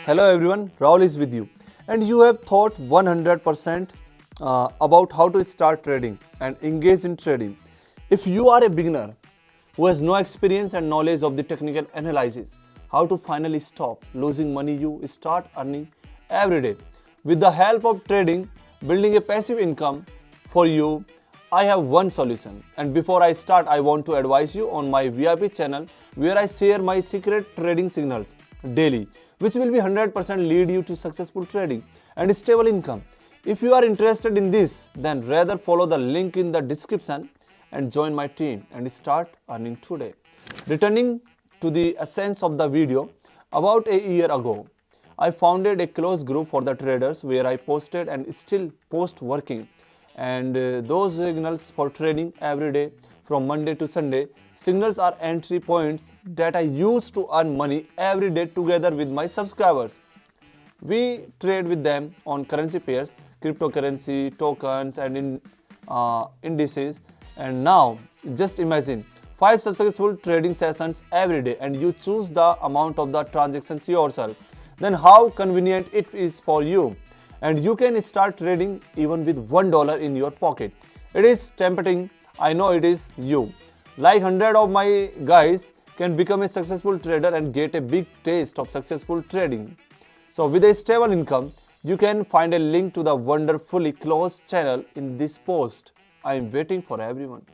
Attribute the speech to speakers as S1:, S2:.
S1: Hello everyone, Rahul is with you. And you have thought 100% about how to start trading and engage in trading. If you are a beginner who has no experience and knowledge of the technical analysis, how to finally stop losing money you start earning every day. With the help of trading, building a passive income for you, I have one solution. And before I start, I want to advise you on my VIP channel where I share my secret trading signals daily, which will be 100% lead you to successful trading and stable income. If you are interested in this, then rather follow the link in the description and join my team and start earning today. Returning to the essence of the video, about a year ago, I founded a close group for the traders where I posted and still post working and those signals for trading every day from Monday to Sunday. Signals are entry points that I use to earn money every day together with my subscribers. We trade with them on currency pairs, cryptocurrency, tokens and indices. And now just imagine 5 successful trading sessions every day and you choose the amount of the transactions yourself. Then how convenient it is for you. And you can start trading even with $1 in your pocket. It is tempting, I know it is you. Like 100 of my guys can become a successful trader and get a big taste of successful trading. So with a stable income, you can find a link to the wonderfully closed channel in this post. I am waiting for everyone.